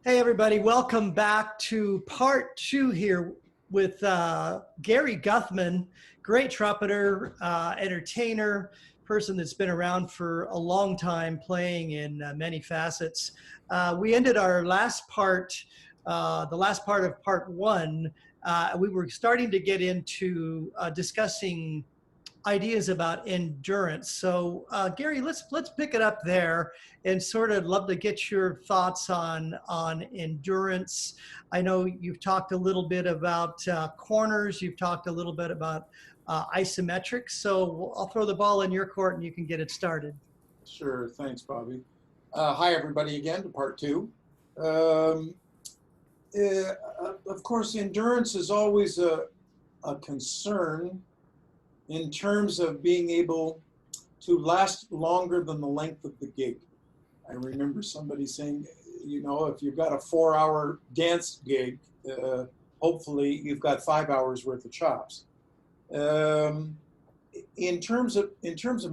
Hey everybody, welcome back to part two here with Gary Guthman, great trumpeter, entertainer, person that's been around for a long time playing in many facets. We ended our last part, the last part of part one. We were starting to get into discussing ideas about endurance. So Gary, let's pick it up there and sort of love to get your thoughts on endurance. I know you've talked a little bit about corners. You've talked a little bit about isometrics. So I'll throw the ball in your court and you can get it started. Sure, thanks, Bobby. Hi, everybody, again to part two. Of course, endurance is always a concern in terms of being able to last longer than the length of the gig. I remember somebody saying, you know, if you've got a 4-hour dance gig, hopefully you've got 5 hours worth of chops. In terms of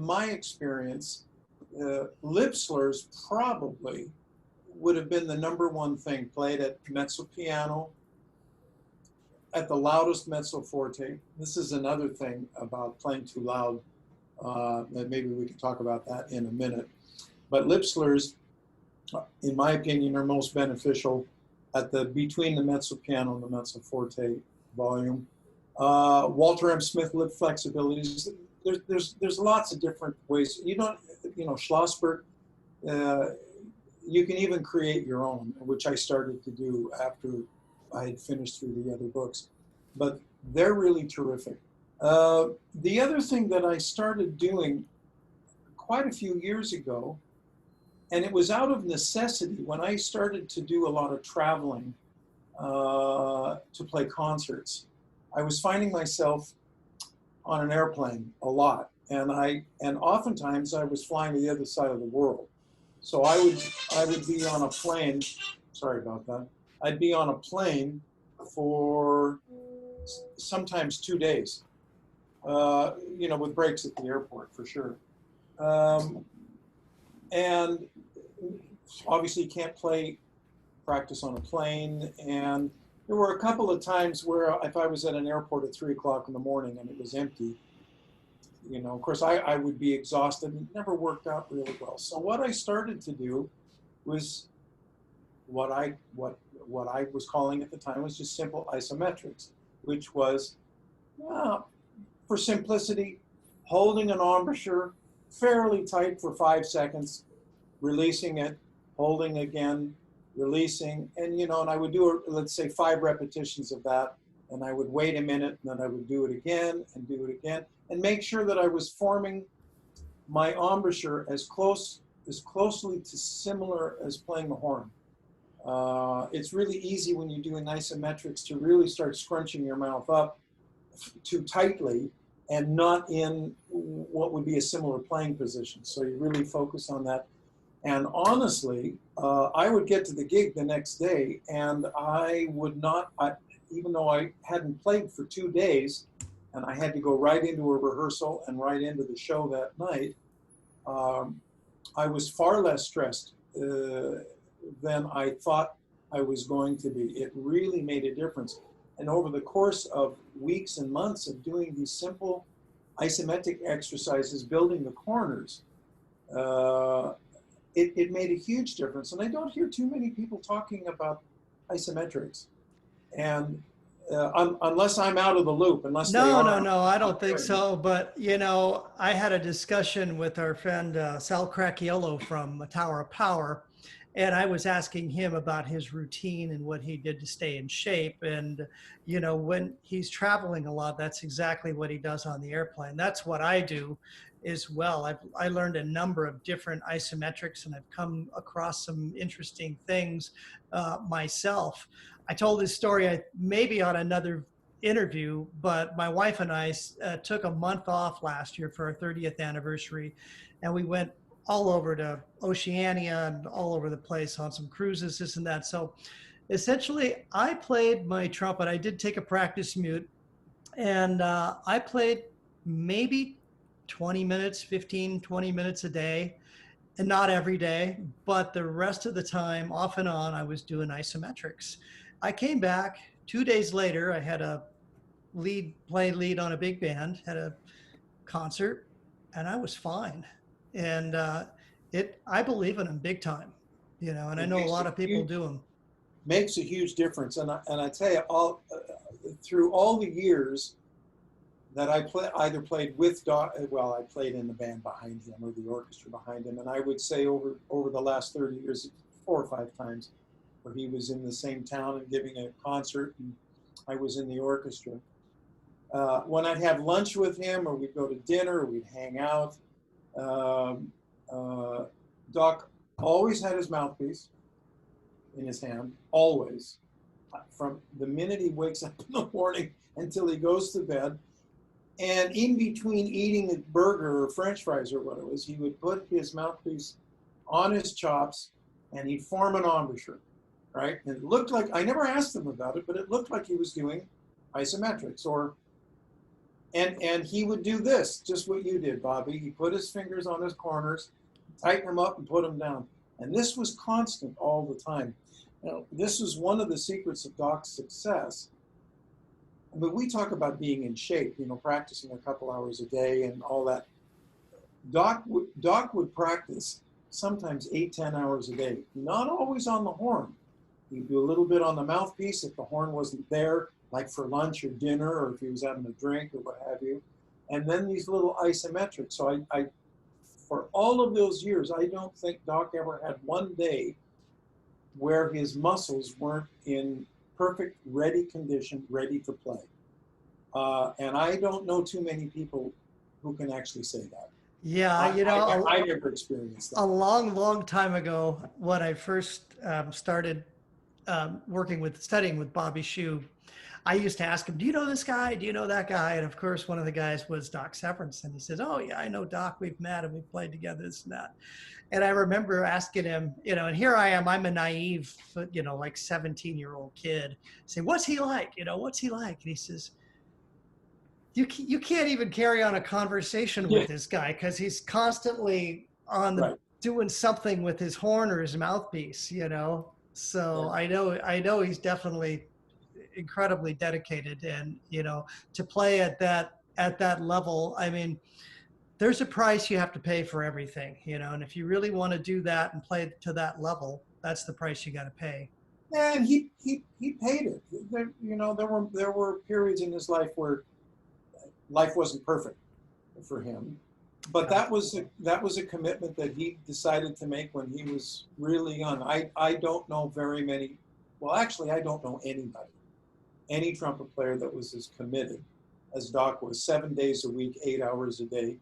my experience, lip slurs probably would have been the #1 thing played at mezzo piano, at the loudest mezzo forte. This is another thing about playing too loud, that maybe we can talk about that in a minute. But lip slurs, in my opinion, are most beneficial at between the mezzo piano and the mezzo forte volume. Walter M. Smith lip flexibilities. There's lots of different ways. You know, Schlossberg. You can even create your own, which I started to do after I had finished through the other books, but they're really terrific. The other thing that I started doing quite a few years ago, and it was out of necessity when I started to do a lot of traveling to play concerts. I was finding myself on an airplane a lot, and oftentimes I was flying to the other side of the world. So I would be on a plane. Sorry about that. I'd be on a plane for sometimes 2 days, you know, with breaks at the airport for sure. And obviously you can't practice on a plane. And there were a couple of times where if I was at an airport at 3 o'clock in the morning and it was empty, you know, of course I would be exhausted and it never worked out really well. So what I started to do was what I was calling at the time was just simple isometrics, which was, for simplicity, holding an embouchure fairly tight for 5 seconds, releasing it, holding again, releasing, and you know, and I would do, let's say, 5 repetitions of that, and I would wait a minute, and then I would do it again, and make sure that I was forming my embouchure as closely to similar as playing the horn. It's really easy when you're doing isometrics to really start scrunching your mouth up too tightly and not in what would be a similar playing position. So you really focus on that. And honestly, I would get to the gig the next day and I would not, even though I hadn't played for 2 days and I had to go right into a rehearsal and right into the show that night, I was far less stressed than I thought I was going to be. It really made a difference. And over the course of weeks and months of doing these simple isometric exercises, building the corners, it made a huge difference. And I don't hear too many people talking about isometrics. And unless I'm out of the loop, unless No, they are. no, I don't think so. But, you know, I had a discussion with our friend Sal Cracchiolo from Tower of Power, and I was asking him about his routine and what he did to stay in shape. And, you know, when he's traveling a lot, that's exactly what he does on the airplane. That's what I do as well. I learned a number of different isometrics, and I've come across some interesting things myself. I told this story maybe on another interview, but my wife and I took a month off last year for our 30th anniversary, and we went all over to Oceania and all over the place on some cruises, this and that. So essentially, I played my trumpet. I did take a practice mute, and I played maybe 20 minutes, 15, 20 minutes a day. and not every day, but the rest of the time, off and on, I was doing isometrics. I came back 2 days later. I had a play lead on a big band, had a concert, and I was fine. And I believe in them big time, and I It know a makes a lot of people huge do them. makes a huge difference. And I tell you, all through all the years that I either played with Doc, well, I played in the band behind him or the orchestra behind him, and I would say over the last 30 years, 4 or 5 times, where he was in the same town and giving a concert, and I was in the orchestra. When I'd have lunch with him, or we'd go to dinner, or we'd hang out, um, uh, Doc always had his mouthpiece in his hand, always, from the minute he wakes up in the morning until he goes to bed. And in between eating a burger or French fries or what it was, he would put his mouthpiece on his chops and he'd form an embouchure, right? And it looked like, I never asked him about it, but it looked like he was doing isometrics and he would do this, just what you did, Bobby. He put his fingers on his corners, tighten them up and put them down. And this was constant all the time. This was one of the secrets of Doc's success. I mean, we talk about being in shape, practicing a couple hours a day and all that. Doc would practice sometimes 8, 10 hours a day, not always on the horn. He'd do a little bit on the mouthpiece if the horn wasn't there, like for lunch or dinner, or if he was having a drink or what have you. And then these little isometrics. So I for all of those years, I don't think Doc ever had one day where his muscles weren't in perfect, ready condition, ready to play. And I don't know too many people who can actually say that. Yeah, I never experienced a that. long, long time ago, when I first started studying with Bobby Shue, I used to ask him, "Do you know this guy? Do you know that guy?" And of course, one of the guys was Doc Severinsen. And he says, "Oh yeah, I know Doc. We've met and we've played together, this and that." And I remember asking him, and here I am, I'm a naive, like 17-year-old kid, say, "What's he like? What's he like?" And he says, you can't even carry on a conversation Yeah, with this guy because he's constantly right. doing something with his horn or his mouthpiece, So Yeah. I know he's definitely incredibly dedicated, and to play at that level. I mean, there's a price you have to pay for everything, and if you really want to do that and play to that level, that's the price you got to pay. And he paid it. There were periods in his life where life wasn't perfect for him, but Yeah. that was a commitment that he decided to make when he was really young. I don't know very many. Well, actually, I don't know any trumpet player that was as committed as Doc was. 7 days a week, 8 hours a day.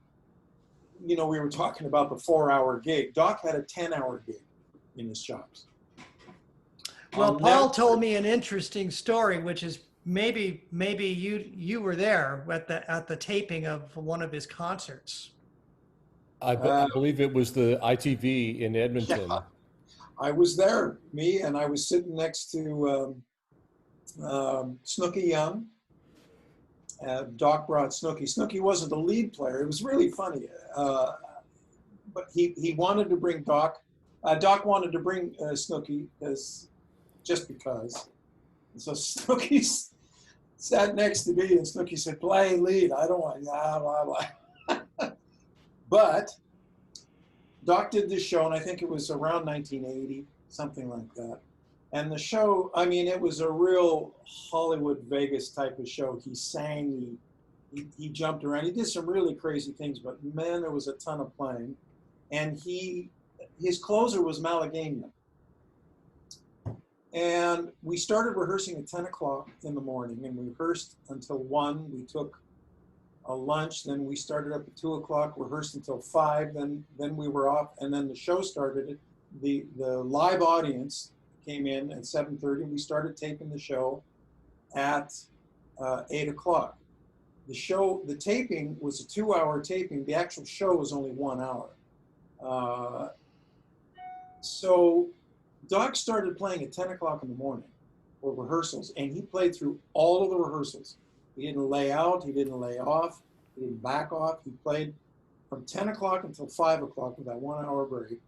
We were talking about the 4-hour gig. Doc had a 10-hour gig in his chops. Well, I'll never. Paul told me an interesting story, which is maybe you were there at the taping of one of his concerts. Uh, I believe it was the ITV in yeah, Edmonton. I was there, and I was sitting next to Snooky Young. Doc brought Snooky. Snooky wasn't the lead player. It was really funny, but he wanted to bring Doc. Doc wanted to bring Snooky just because. And so Snooky sat next to me, and Snooky said, "Play lead. I don't want." Blah, blah, blah. But Doc did this show, and I think it was around 1980, something like that. And the show, I mean, it was a real Hollywood Vegas type of show. He sang, he jumped around, he did some really crazy things, but man, there was a ton of playing. And his closer was Malagueña. And we started rehearsing at 10 o'clock in the morning, and we rehearsed until 1. We took a lunch, then we started up at 2 o'clock, rehearsed until 5, then we were off, and then the show started. The live audience came in at 7:30. We started taping the show at 8 o'clock. The taping was a 2-hour taping. The actual show was only 1 hour. So Doc started playing at 10 o'clock in the morning for rehearsals, and he played through all of the rehearsals. He didn't lay out, he didn't lay off, he didn't back off. He played from 10 o'clock until 5 o'clock with that 1 hour break.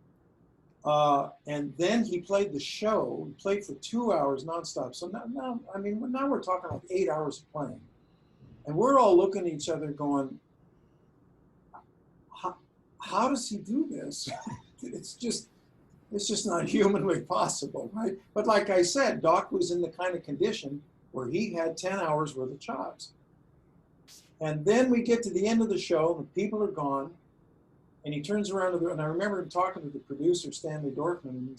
And then he played the show. He played for 2 hours nonstop. So now, I mean, now we're talking like 8 hours of playing. And we're all looking at each other going, how does he do this? It's just not humanly possible, right? But like I said, Doc was in the kind of condition where he had 10 hours worth of chops. And then we get to the end of the show, the people are gone, and he turns around to and I remember him talking to the producer, Stanley Dorfman, and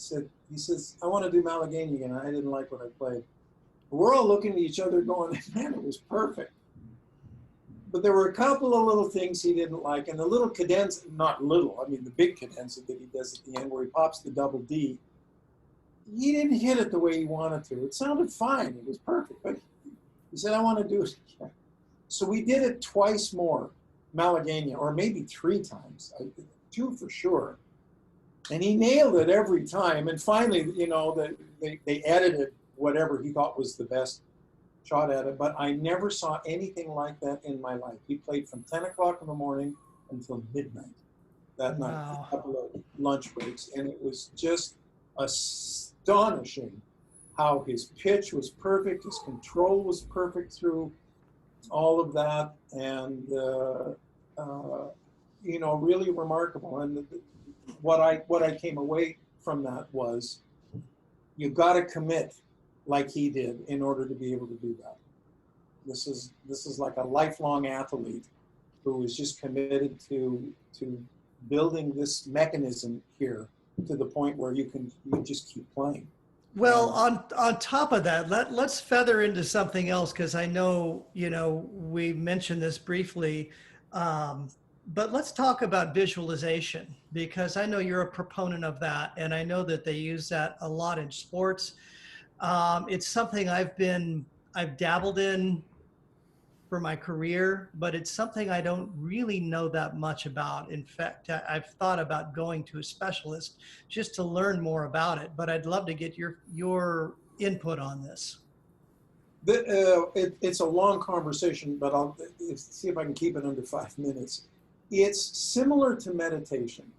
he says, I want to do Malagueña again. I didn't like what I played. But we're all looking at each other going, man, it was perfect. But there were a couple of little things he didn't like, and the little cadenza, not little, I mean the big cadenza that he does at the end where he pops the double D, he didn't hit it the way he wanted to. It sounded fine, it was perfect, but he said, I want to do it again. So we did it twice more, Malagueña, or maybe 3 times, 2 for sure. And he nailed it every time, and finally, you know, they edited whatever he thought was the best shot at it, but I never saw anything like that in my life. He played from 10 o'clock in the morning until midnight that night, Wow. a couple of lunch breaks, and it was just astonishing how his pitch was perfect, his control was perfect through all of that, and you know, really remarkable. And what I came away from that was, you got to commit like he did in order to be able to do that. This is like a lifelong athlete who is just committed to building this mechanism here to the point where you just keep playing. Well, on top of that, let's feather into something else, because I know, you know, we mentioned this briefly, but let's talk about visualization, because I know you're a proponent of that, and I know that they use that a lot in sports. It's something I've dabbled in for my career, but it's something I don't really know that much about. In fact, I've thought about going to a specialist just to learn more about it, but I'd love to get your input on this. It's a long conversation, but I'll see if I can keep it under 5 minutes. It's similar to meditation.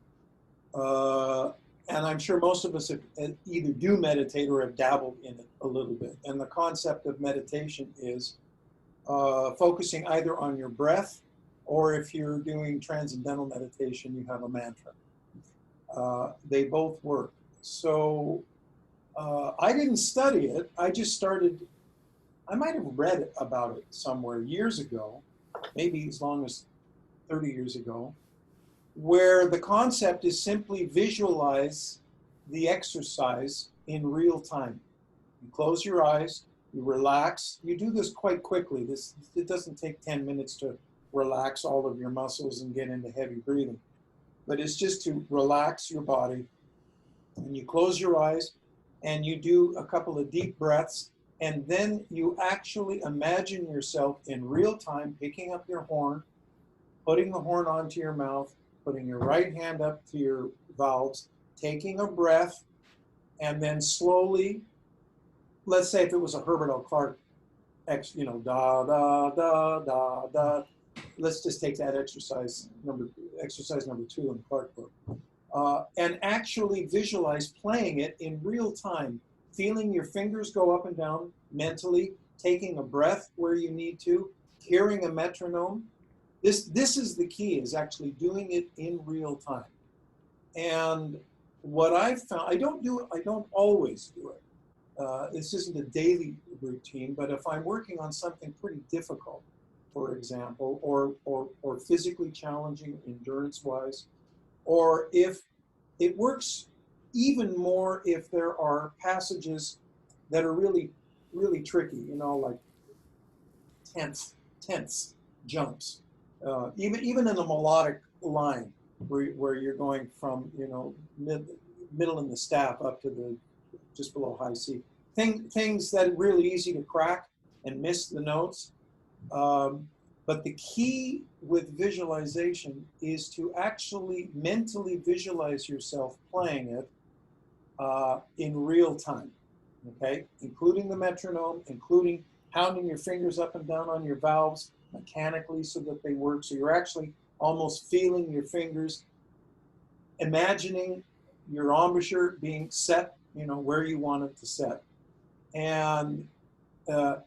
And I'm sure most of us either do meditate or have dabbled in it a little bit. And the concept of meditation is focusing either on your breath, or if you're doing transcendental meditation, you have a mantra. They both work. So I didn't study it. I just started, I might have read about it somewhere years ago, maybe as long as 30 years ago, where the concept is simply visualize the exercise in real time. You close your eyes, you relax. You do this quite quickly. It doesn't take 10 minutes to relax all of your muscles and get into heavy breathing. But it's just to relax your body. And you close your eyes and you do a couple of deep breaths, and then you actually imagine yourself in real time picking up your horn, putting the horn onto your mouth, putting your right hand up to your valves, taking a breath, and then slowly, let's say if it was a Herbert L. Clarke, you know, da, da, da, da, da. Let's just take that exercise number 2 in the Clarke book. And actually visualize playing it in real time, feeling your fingers go up and down mentally, taking a breath where you need to, hearing a metronome. This is the key, is actually doing it in real time. And what I've found, I don't always do it. This isn't a daily routine, but if I'm working on something pretty difficult, for example, or physically challenging endurance-wise, or if it works even more if there are passages that are really, really tricky, you know, like tense jumps. Even in the melodic line, where you're going from, you know, middle in the staff up to the just below high C. Things that are really easy to crack and miss the notes. But the key with visualization is to actually mentally visualize yourself playing it in real time, okay? Including the metronome, including pounding your fingers up and down on your valves mechanically so that they work. So you're actually almost feeling your fingers, imagining your embouchure being set, where you want it to set. And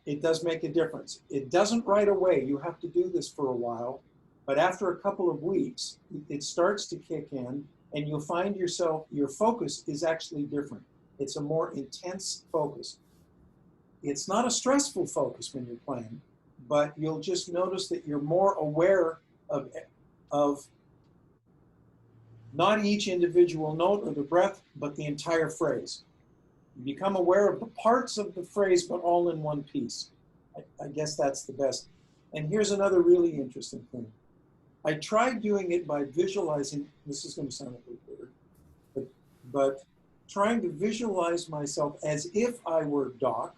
it does make a difference. It doesn't right away. You have to do this for a while. But after a couple of weeks, it starts to kick in, and you'll find yourself, your focus is actually different. It's a more intense focus. It's not a stressful focus when you're playing, but you'll just notice that you're more aware of not each individual note or the breath, but the entire phrase. You become aware of the parts of the phrase, but all in one piece. I guess that's the best. And here's another really interesting thing. I tried doing it by visualizing, this is going to sound a little weird, but trying to visualize myself as if I were Doc,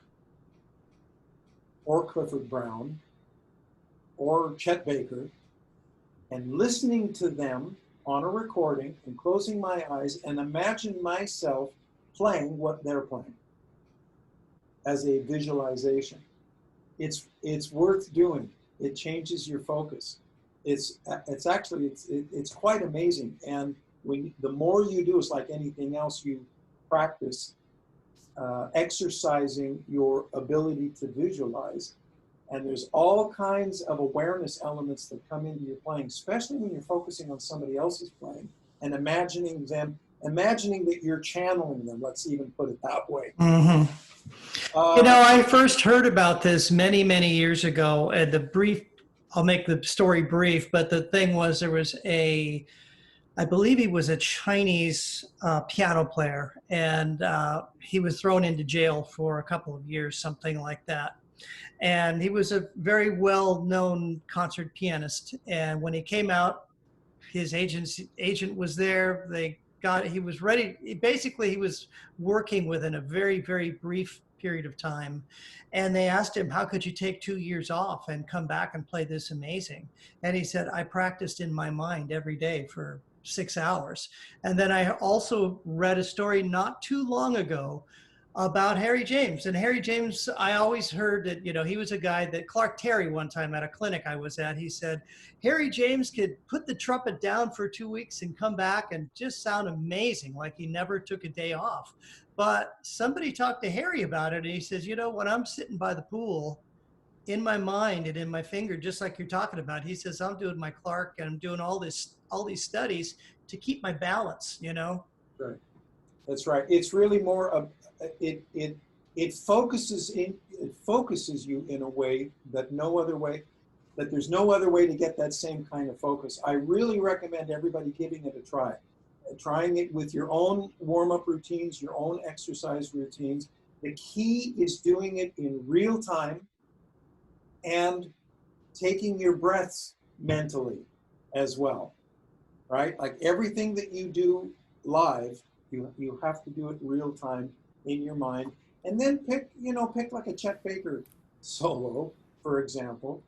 or Clifford Brown, or Chet Baker, and listening to them on a recording and closing my eyes and imagine myself playing what they're playing as a visualization. It's worth doing. It changes your focus. It's quite amazing. And the more you do, it's like anything else you practice, exercising your ability to visualize. And there's all kinds of awareness elements that come into your playing, especially when you're focusing on somebody else's playing and imagining that you're channeling them. Let's even put it that way. Mm-hmm. I first heard about this many, many years ago. And I'll make the story brief, but the thing was, there was I believe he was a Chinese piano player, and he was thrown into jail for a couple of years, something like that. And he was a very well-known concert pianist. And when he came out, his agent was there. He was ready. Basically, he was working within a very, very brief period of time. And they asked him, how could you take 2 years off and come back and play this amazing? And he said, I practiced in my mind every day for 6 hours. And then I also read a story not too long ago about Harry James. And Harry James, I always heard that, he was a guy that Clark Terry, one time at a clinic I was at, he said, Harry James could put the trumpet down for 2 weeks and come back and just sound amazing, like he never took a day off. But somebody talked to Harry about it, and he says, when I'm sitting by the pool, in my mind and in my finger, just like you're talking about, he says, I'm doing my Clark and I'm doing all these studies to keep my balance, Right. That's right. It's really more of it focuses you in a way that there's no other way to get that same kind of focus. I really recommend everybody giving it a try. Trying it with your own warm-up routines, your own exercise routines. The key is doing it in real time and taking your breaths mentally as well, right? Like everything that you do live, you have to do it real time in your mind. And then pick like a Chet Baker solo, for example,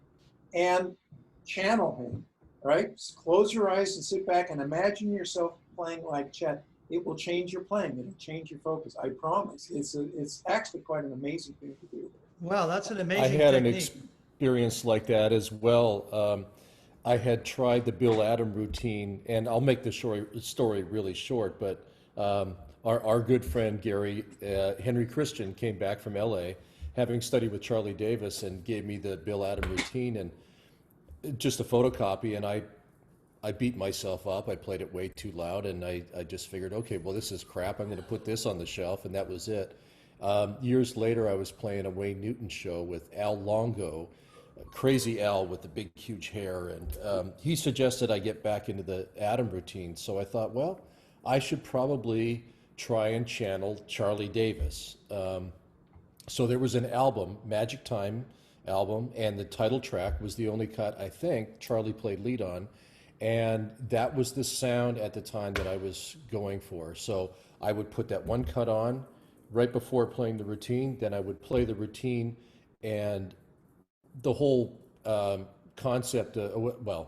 and channel him, right? Just close your eyes and sit back and imagine yourself playing like Chet. It will change your playing. It'll change your focus. I promise. It's actually quite an amazing thing to do. Wow, that's an I amazing had technique. an experience like that as well. I had tried the Bill Adam routine, and I'll make the story really short, but our good friend Gary, Henry Christian, came back from LA, having studied with Charlie Davis, and gave me the Bill Adam routine and just a photocopy, and I beat myself up. I played it way too loud, and I just figured, okay, well, this is crap. I'm going to put this on the shelf, and that was it. Years later, I was playing a Wayne Newton show with Al Longo, Crazy Al with the big, huge hair, and he suggested I get back into the Adam routine. So I thought, well, I should probably try and channel Charlie Davis. So there was an album, Magic Time album, and the title track was the only cut I think Charlie played lead on. And that was the sound at the time that I was going for. So I would put that one cut on right before playing the routine, then I would play the routine, and the whole concept,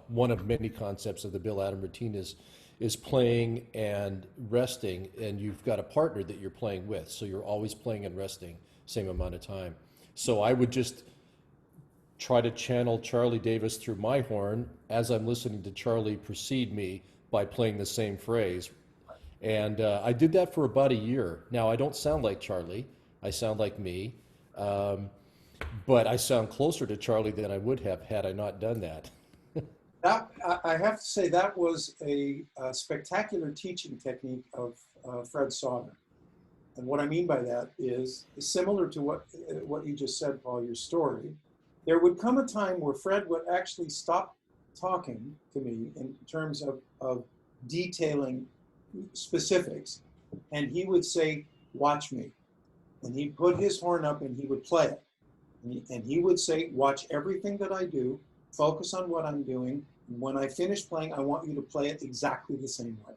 one of many concepts of the Bill Adam routine is playing and resting, and you've got a partner that you're playing with, so you're always playing and resting same amount of time. So I would just try to channel Charlie Davis through my horn as I'm listening to Charlie precede me by playing the same phrase. And I did that for about a year. Now, I don't sound like Charlie. I sound like me. But I sound closer to Charlie than I would have had I not done that. That, I have to say, that was a spectacular teaching technique of Fred Sauter. And what I mean by that is similar to what you just said, Paul, your story. There would come a time where Fred would actually stop talking to me in terms of detailing specifics, and he would say, "Watch me." And he'd put his horn up and he would play it. And he would say, "Watch everything that I do, focus on what I'm doing, and when I finish playing, I want you to play it exactly the same way."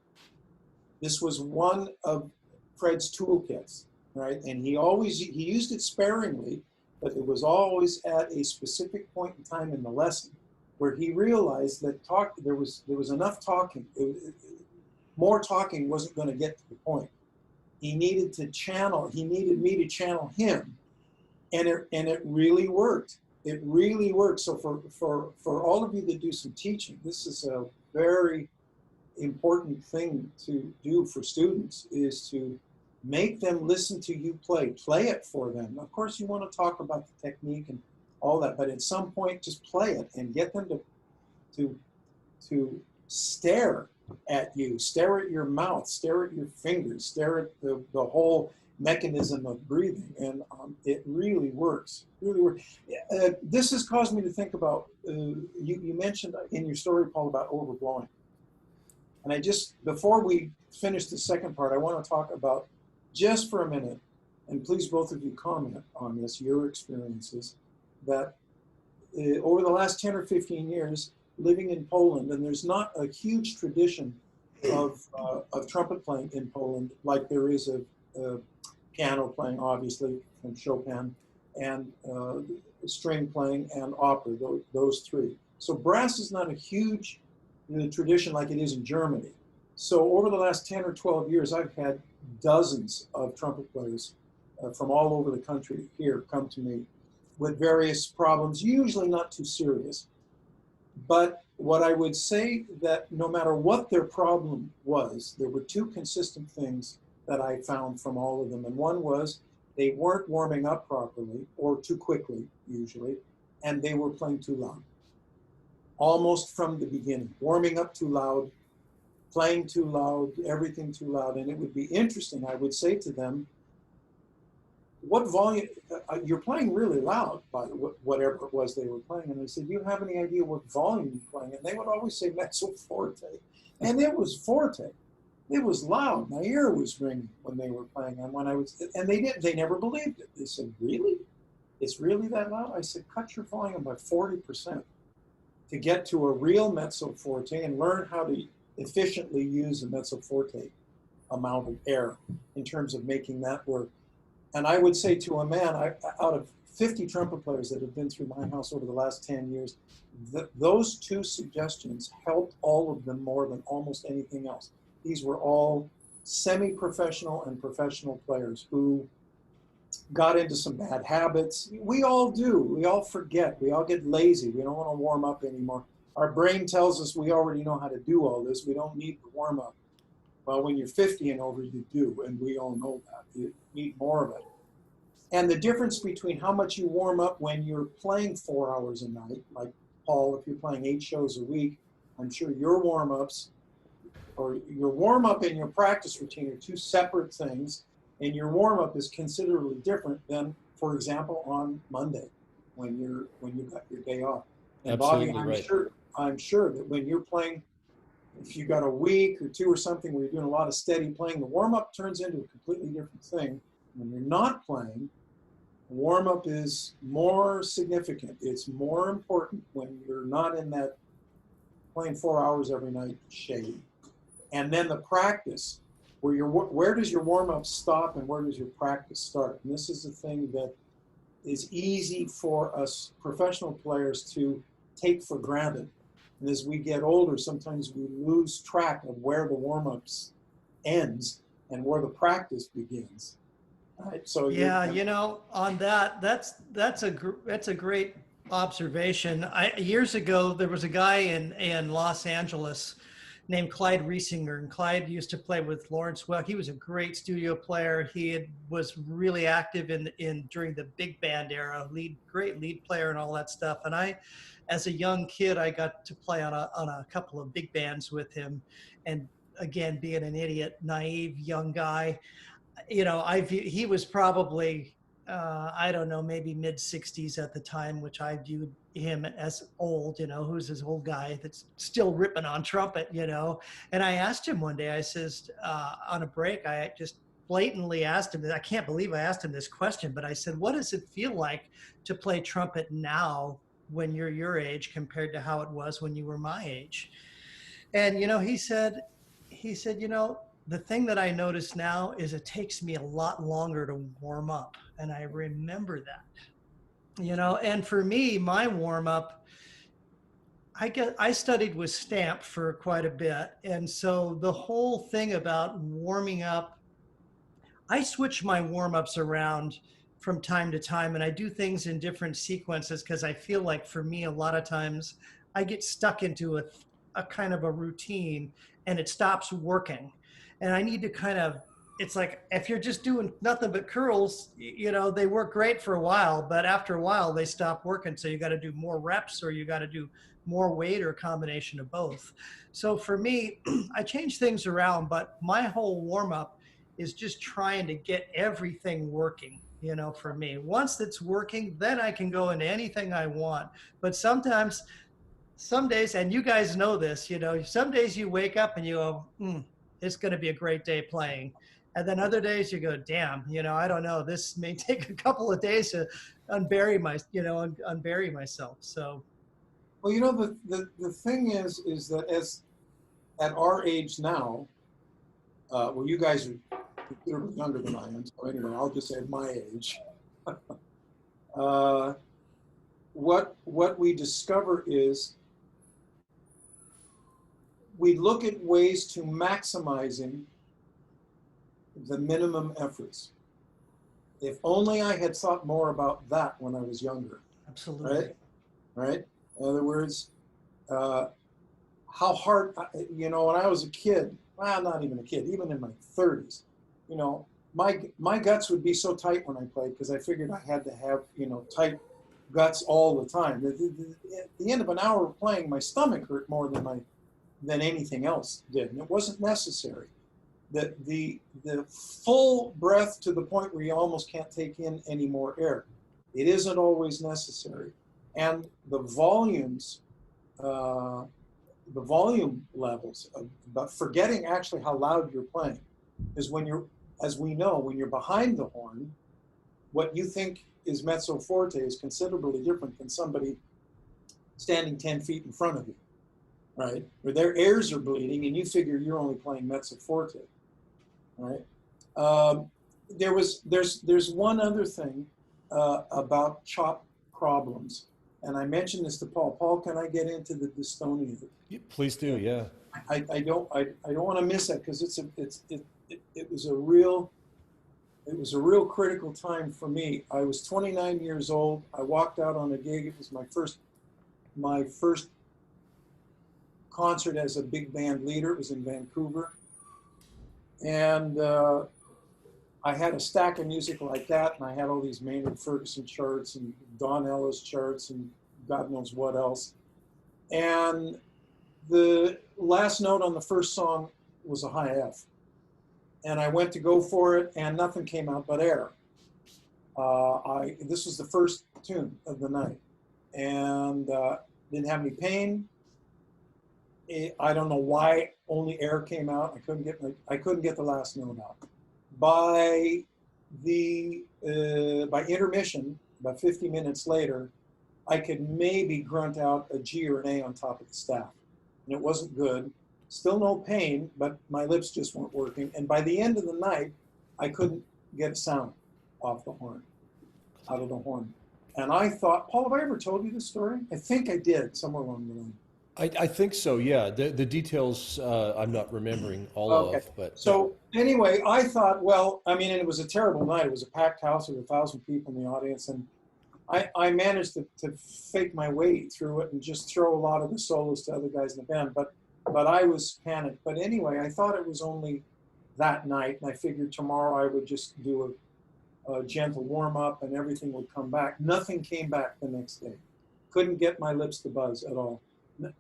This was one of Fred's toolkits, right? And he used it sparingly, but it was always at a specific point in time in the lesson where he realized that there was enough talking. More talking wasn't going to get to the point. He needed me to channel him, and it really worked. It really worked. So for all of you that do some teaching, this is a very important thing to do for students, is to make them listen to you play it for them. Of course, you want to talk about the technique and all that, but at some point, just play it and get them to stare at you, stare at your mouth, stare at your fingers, stare at the whole mechanism of breathing, and it really works. Really works. This has caused me to think about. You mentioned in your story, Paul, about overblowing, and before we finish the second part, I want to talk about just for a minute, and please both of you comment on this, your experiences, that over the last 10 or 15 years, living in Poland, and there's not a huge tradition of trumpet playing in Poland like there is of piano playing, obviously, from Chopin, and string playing and opera, those three. So brass is not a huge tradition like it is in Germany. So over the last 10 or 12 years, I've had dozens of trumpet players from all over the country here come to me with various problems, usually not too serious. But what I would say, that no matter what their problem was, there were two consistent things that I found from all of them. And one was they weren't warming up properly, or too quickly, usually, and they were playing too loud. Almost from the beginning, warming up too loud, playing too loud, everything too loud. And it would be interesting, I would say to them, what volume, you're playing really loud, by whatever it was they were playing. And they said, "Do you have any idea what volume you're playing?" And they would always say mezzo forte. And it was forte. It was loud. My ear was ringing when they were playing. And they never believed it. They said, "Really? It's really that loud?" I said, "Cut your volume by 40% to get to a real mezzo forte and learn how to efficiently use a mezzo forte amount of air in terms of making that work." And I would say to a man, out of 50 trumpet players that have been through my house over the last 10 years, those two suggestions helped all of them more than almost anything else. These were all semi-professional and professional players who got into some bad habits. We all do. We all forget. We all get lazy. We don't want to warm up anymore. Our brain tells us we already know how to do all this. We don't need to warm up. Well, when you're 50 and over, you do, and we all know that. You need more of it. And the difference between how much you warm up when you're playing 4 hours a night, like Paul, if you're playing 8 shows a week, I'm sure your warm-ups, or your warm-up and your practice routine are two separate things, and your warm-up is considerably different than, for example, on Monday, when you got your day off. And Absolutely Bobby, right. I'm sure that when you're playing, if you got a week or two or something where you're doing a lot of steady playing, the warm-up turns into a completely different thing. When you're not playing, warm-up is more significant. It's more important when you're not in that playing 4 hours every night shade. And then the practice, where does your warm-up stop and where does your practice start? And this is the thing that is easy for us professional players to take for granted. And as we get older, sometimes we lose track of where the warm-ups ends and where the practice begins. Right? So Yeah, on that, that's a great observation. Years ago, there was a guy in Los Angeles named Clyde Riesinger, and Clyde used to play with Lawrence Welk. He was a great studio player. Was really active in during the big band era, great lead player and all that stuff. And as a young kid, I got to play on a couple of big bands with him. And again, being an idiot, naive young guy, he was probably, I don't know, maybe mid 60s at the time, which I viewed him as old, who's this old guy that's still ripping on trumpet, And I asked him one day, I says, on a break, I just blatantly asked him, I can't believe I asked him this question, but I said, what does it feel like to play trumpet now when you're your age compared to how it was when you were my age? And, he said, the thing that I notice now is it takes me a lot longer to warm up. And I remember that, and for me, my warm up, I studied with Stamp for quite a bit. And so the whole thing about warming up, I switch my warm ups around from time to time, and I do things in different sequences because I feel like for me, a lot of times I get stuck into a kind of a routine and it stops working. And I need to it's like if you're just doing nothing but curls, they work great for a while, but after a while they stop working. So you got to do more reps or you got to do more weight or a combination of both. So for me, I change things around, but my whole warm up is just trying to get everything working, for me. Once it's working, then I can go into anything I want. But sometimes, some days, and you guys know this, some days you wake up and you go, it's going to be a great day playing. And then other days you go, damn, I don't know, this may take a couple of days to unbury myself. So. Well, the thing is that at our age now, well, you guys are considerably younger than I am, so anyway, I'll just say at my age. What we discover is we look at ways to maximizing the minimum efforts. If only I had thought more about that when I was younger. Absolutely. Right? In other words, how hard, when I was a kid, well, not even a kid, even in my 30s, my guts would be so tight when I played because I figured I had to have, tight guts all the time. At the end of an hour of playing, my stomach hurt more than anything else did, and it wasn't necessary. The full breath to the point where you almost can't take in any more air, it isn't always necessary. And the volumes, the volume levels, but forgetting actually how loud you're playing, is as we know, when you're behind the horn, what you think is mezzo forte is considerably different than somebody standing 10 feet in front of you, right? Where their ears are bleeding and you figure you're only playing mezzo forte, right? There's one other thing about chop problems, and I mentioned this to Paul. Paul, can I get into the dystonia? Please do, yeah. I don't want to miss that because it was a real critical time for me. I was 29 years old. I walked out on a gig. It was my first concert as a big band leader. It was in Vancouver, and I had a stack of music like that, and I had all these Maynard Ferguson charts and Don Ellis charts and God knows what else. And the last note on the first song was a high F. And I went to go for it, and nothing came out but air. This was the first tune of the night, and didn't have any pain. I don't know why only air came out. I couldn't get the last note out. By intermission, about 50 minutes later, I could maybe grunt out a G or an A on top of the staff, and it wasn't good. Still no pain, but my lips just weren't working. And by the end of the night, I couldn't get a sound out of the horn. And I thought, Paul, have I ever told you this story? I think I did, somewhere along the line. I think so, yeah. The details I'm not remembering all of. But so anyway, I thought, well, I mean, and it was a terrible night. It was a packed house with 1,000 people in the audience. And I managed to fake my way through it and just throw a lot of the solos to other guys in the band. But I was panicked. But anyway, I thought it was only that night, and I figured tomorrow I would just do a gentle warm up and everything would come back. Nothing came back the next day. Couldn't get my lips to buzz at all.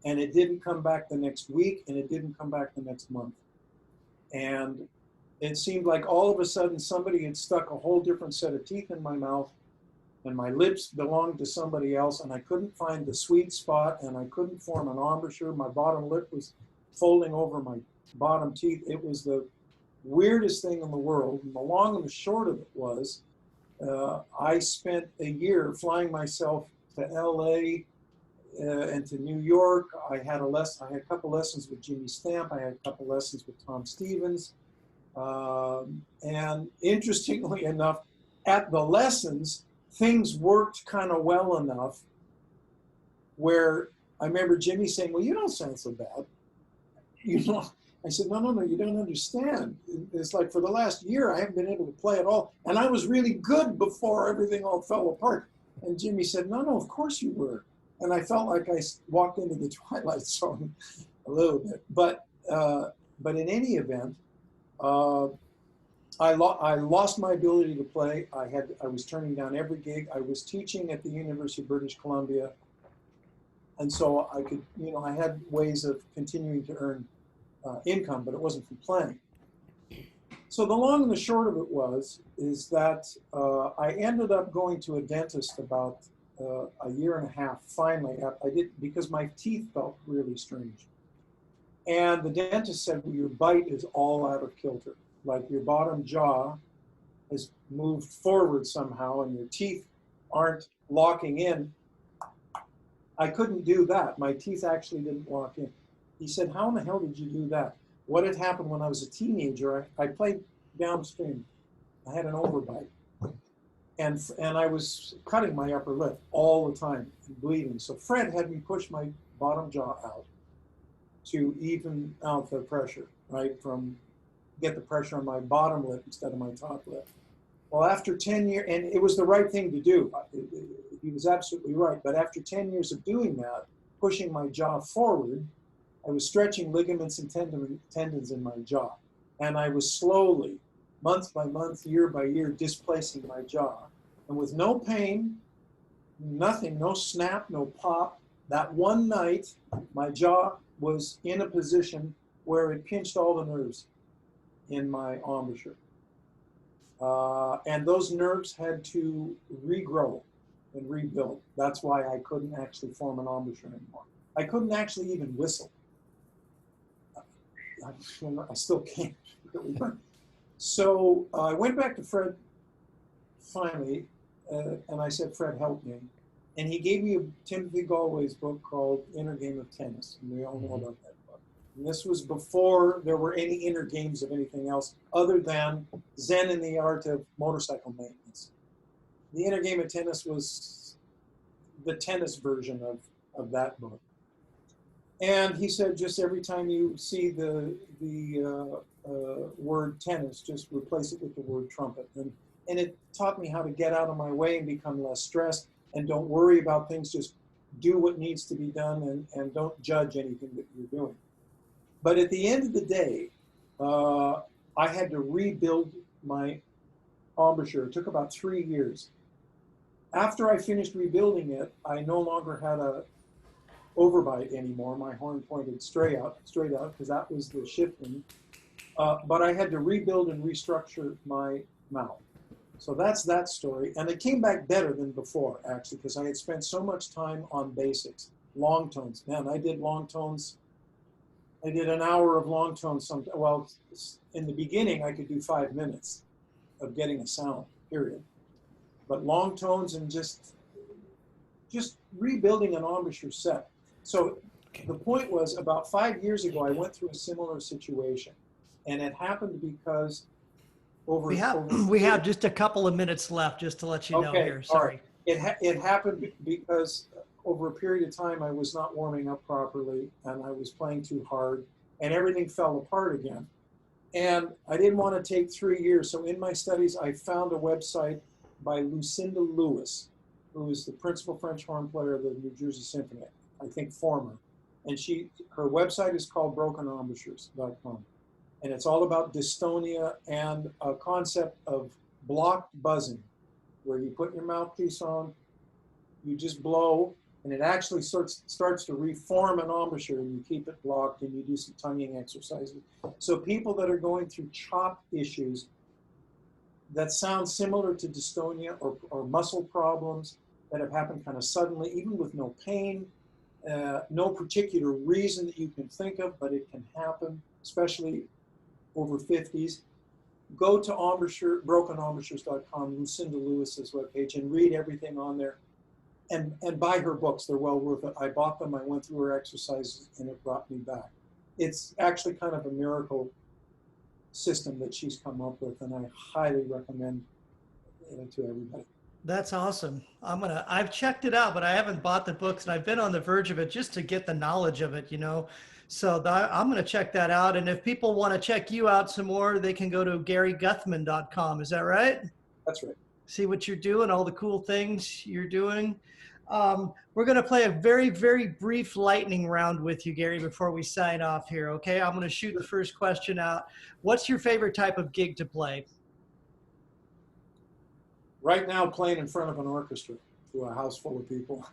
And it didn't come back the next week, and it didn't come back the next month. And it seemed like all of a sudden somebody had stuck a whole different set of teeth in my mouth, and my lips belonged to somebody else, and I couldn't find the sweet spot, and I couldn't form an embouchure. My bottom lip was folding over my bottom teeth. It was the weirdest thing in the world. And the long and the short of it was, I spent a year flying myself to LA and to New York. I had a couple lessons with Jimmy Stamp. I had a couple lessons with Tom Stevens. And interestingly enough, at the lessons, things worked kind of well enough where I remember Jimmy saying, well, you don't sound so bad. You know, I said, no, you don't understand. It's like for the last year, I haven't been able to play at all. And I was really good before everything all fell apart. And Jimmy said, no, of course you were. And I felt like I walked into the Twilight Zone a little bit. But in any event, I lost my ability to play. I was turning down every gig. I was teaching at the University of British Columbia. And so I could, I had ways of continuing to earn income, but it wasn't from playing. So the long and the short of it is that I ended up going to a dentist about a year and a half. Finally, because my teeth felt really strange. And the dentist said, well, your bite is all out of kilter. Like your bottom jaw has moved forward somehow and your teeth aren't locking in. I couldn't do that. My teeth actually didn't lock in. He said, how in the hell did you do that? What had happened when I was a teenager, I played downstream. I had an overbite. And I was cutting my upper lip all the time, bleeding. So Fred had me push my bottom jaw out to even out the pressure, right? Get the pressure on my bottom lip instead of my top lip. Well, after 10 years, and it was the right thing to do. He was absolutely right. But after 10 years of doing that, pushing my jaw forward, I was stretching ligaments and tendons in my jaw. And I was slowly, month by month, year by year, displacing my jaw. And with no pain, nothing, no snap, no pop, that one night, my jaw was in a position where it pinched all the nerves in my embouchure. And those nerves had to regrow and rebuild. That's why I couldn't actually form an embouchure anymore. I couldn't actually even whistle. I still can't. So I went back to Fred finally, and I said, Fred, help me. And he gave me Timothy Galway's book called Inner Game of Tennis. And we all know about that book. And this was before there were any inner games of anything else other than Zen in the Art of Motorcycle Maintenance. The Inner Game of Tennis was the tennis version of that book. And he said, just every time you see the word tennis, just replace it with the word trumpet. And it taught me how to get out of my way and become less stressed and don't worry about things. Just do what needs to be done and don't judge anything that you're doing. But at the end of the day, I had to rebuild my embouchure. It took about 3 years. After I finished rebuilding it, I no longer had a overbite anymore. My horn pointed straight out, because that was the shifting. But I had to rebuild and restructure my mouth. So that's that story. And it came back better than before, actually, because I had spent so much time on basics. Long tones. Man, I did long tones. I did an hour of long tones. Well, in the beginning, I could do 5 minutes of getting a sound, period. But long tones and just rebuilding an embouchure set. So the point was, about 5 years ago, I went through a similar situation. And it happened because we have just a couple of minutes left, just to let you know here. Sorry. Right. It happened because over a period of time, I was not warming up properly and I was playing too hard and everything fell apart again. And I didn't want to take 3 years. So in my studies, I found a website by Lucinda Lewis. who is the principal French horn player of the New Jersey Symphony, I think former. And her website is called brokenembouchures.com. And it's all about dystonia and a concept of blocked buzzing, where you put your mouthpiece on, you just blow, and it actually starts to reform an embouchure, and you keep it blocked, and you do some tonguing exercises. So people that are going through chop issues that sound similar to dystonia or muscle problems that have happened kind of suddenly, even with no pain, no particular reason that you can think of, but it can happen, especially over 50s. Go to brokenembouchures.com, Lucinda Lewis's webpage, and read everything on there. And buy her books. They're well worth it. I bought them. I went through her exercises, and it brought me back. It's actually kind of a miracle system that she's come up with, and I highly recommend it to everybody. That's awesome. I've checked it out, but I haven't bought the books, and I've been on the verge of it just to get the knowledge of it, you know. So I'm going to check that out. And if people want to check you out some more, they can go to GaryGuthman.com. Is that right? That's right. See what you're doing, all the cool things you're doing. We're going to play a very, very brief lightning round with you, Gary, before we sign off here. Okay. I'm going to shoot the first question out. What's your favorite type of gig to play? Right now, playing in front of an orchestra to a house full of people.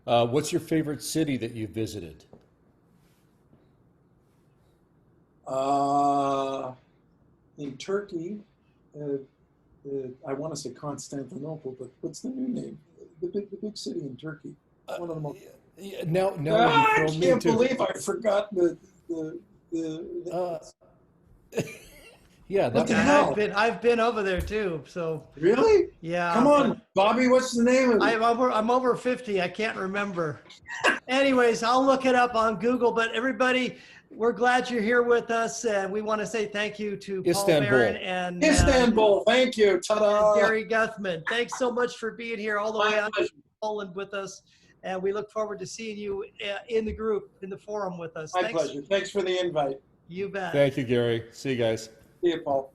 What's your favorite city that you visited? In Turkey, I want to say Constantinople, but what's the new name? The big city in Turkey. One of the most. Now I can't believe I forgot the yeah, what the hell? I've been over there too. So really? yeah. Come on, Bobby. What's the name of it? I'm over 50. I can't remember. Anyways, I'll look it up on Google. But everybody, we're glad you're here with us, and we want to say thank you to Paul Barron and Istanbul. Thank you. Ta-da. Gary Guthman. Thanks so much for being here all the way out to Poland with us, and we look forward to seeing you in the group, in the forum with us. My pleasure. Thanks for the invite. You bet. Thank you, Gary. See you guys. See you, Paul.